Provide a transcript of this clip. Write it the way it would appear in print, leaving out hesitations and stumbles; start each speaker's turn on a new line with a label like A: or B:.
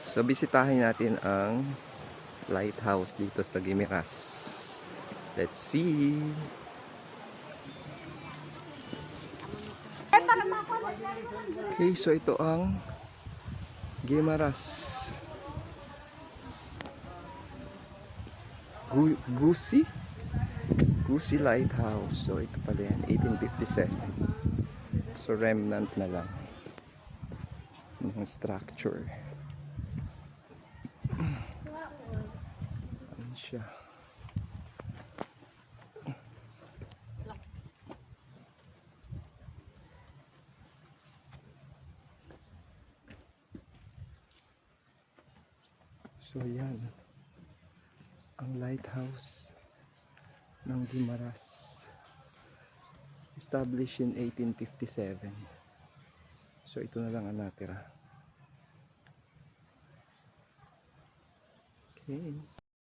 A: So bisitahin natin ang lighthouse dito sa Guimaras. Let's see. Okay, so ito ang Guimaras. Gusi Lighthouse. So ito pala yan, 1857. So remnant na lang ng structure. Ano siya? So yan ang lighthouse ng Guimaras, established in 1857. So ito na lang ang natira. Okay.